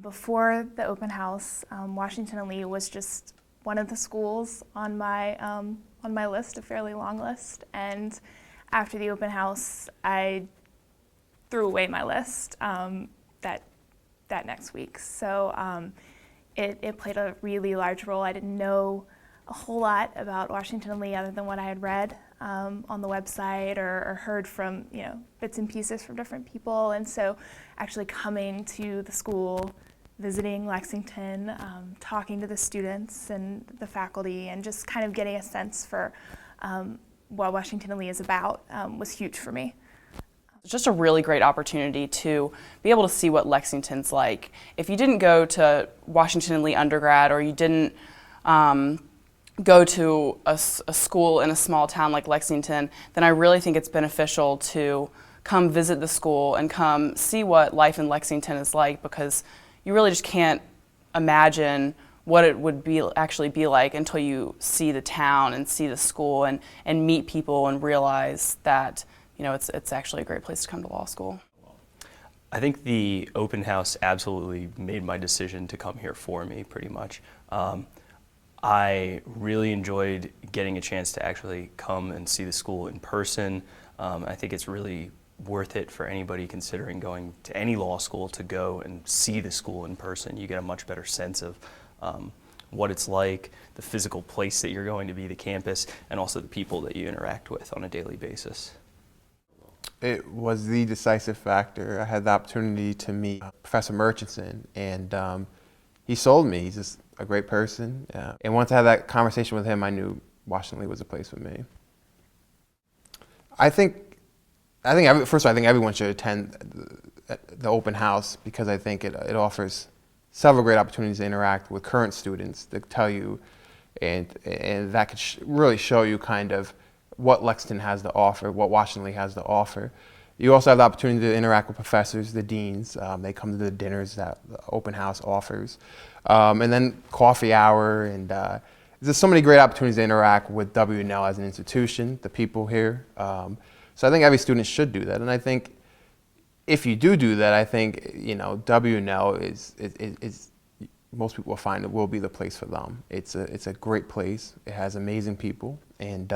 Before the open house, Washington and Lee was just one of the schools on my list, a fairly long list. And after the open house, I threw away my list that next week. So it played a really large role. I didn't know a whole lot about Washington and Lee other than what I had read on the website or heard from bits and pieces from different people. And so actually coming to the school, visiting Lexington, talking to the students and the faculty, and just kind of getting a sense for what Washington and Lee is about was huge for me. It's just a really great opportunity to be able to see what Lexington's like. If you didn't go to Washington and Lee undergrad, or you didn't go to a school in a small town like Lexington, then I really think it's beneficial to come visit the school and come see what life in Lexington is like, because you really just can't imagine what it would actually be like until you see the town and see the school and meet people and realize that it's actually a great place to come to law school. I think the open house absolutely made my decision to come here for me, pretty much. I really enjoyed getting a chance to actually come and see the school in person. I think it's really worth it for anybody considering going to any law school to go and see the school in person. You get a much better sense of what it's like, the physical place that you're going to be, the campus, and also the people that you interact with on a daily basis. It was the decisive factor. I had the opportunity to meet Professor Murchison, and he sold me. He's just a great person. And once I had that conversation with him, I knew Washington Lee was a place for me. First of all, I think everyone should attend the open house, because I think it offers several great opportunities to interact with current students that tell you, and that could really show you kind of what Lexington has to offer, what Washington Lee has to offer. You also have the opportunity to interact with professors, the deans. They come to the dinners that the open house offers. And then coffee hour, and there's so many great opportunities to interact with W&L as an institution, the people here. So I think every student should do that. And I think if you do that, I think W&L is most people will find it will be the place for them. It's a great place. It has amazing people, and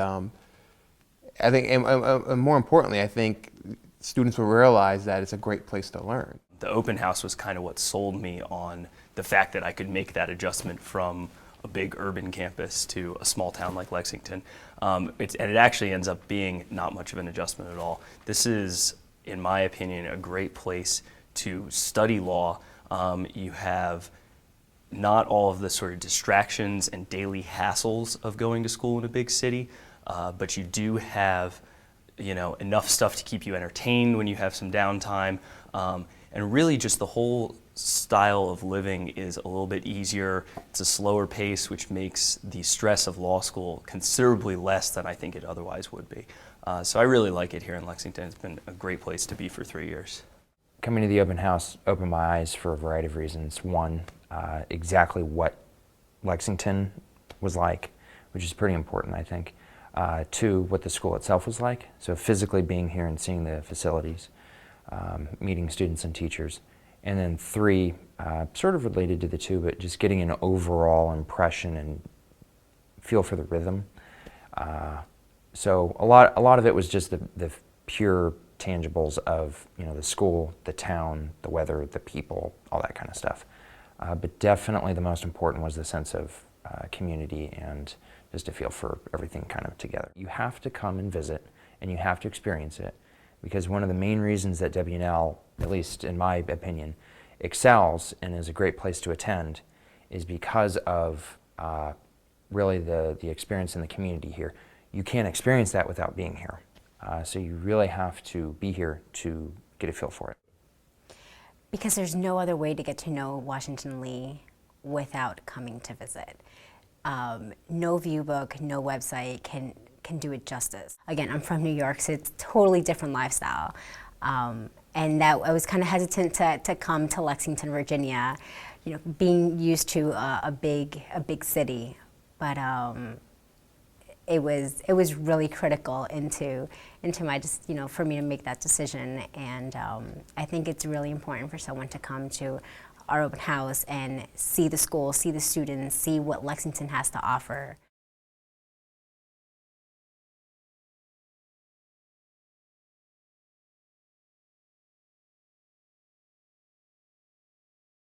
I think, and more importantly, I think students will realize that it's a great place to learn. The open house was kind of what sold me on the fact that I could make that adjustment from a big urban campus to a small town like Lexington. And it actually ends up being not much of an adjustment at all. This is, in my opinion, a great place to study law. You have not all of the sort of distractions and daily hassles of going to school in a big city, but you do have enough stuff to keep you entertained when you have some downtime. And really just the whole style of living is a little bit easier. It's a slower pace, which makes the stress of law school considerably less than I think it otherwise would be. So I really like it here in Lexington. It's been a great place to be for 3 years. Coming to the open house opened my eyes for a variety of reasons. One, exactly what Lexington was like, which is pretty important, I think. Two, what the school itself was like. So physically being here and seeing the facilities, meeting students and teachers. And then three, sort of related to the two, but just getting an overall impression and feel for the rhythm. So a lot of it was just the pure tangibles of the school, the town, the weather, the people, all that kind of stuff. But definitely the most important was the sense of community and just a feel for everything kind of together. You have to come and visit, and you have to experience it, because one of the main reasons that W&L, at least in my opinion, excels and is a great place to attend is because of really the experience in the community here. You can't experience that without being here. So you really have to be here to get a feel for it. Because there's no other way to get to know Washington Lee without coming to visit. No view book, no website can do it justice. Again, I'm from New York, so it's a totally different lifestyle. And that I was kind of hesitant to come to Lexington, Virginia, being used to a big city. But it was really critical into my for me to make that decision. And I think it's really important for someone to come to our open house and see the school, see the students, see what Lexington has to offer.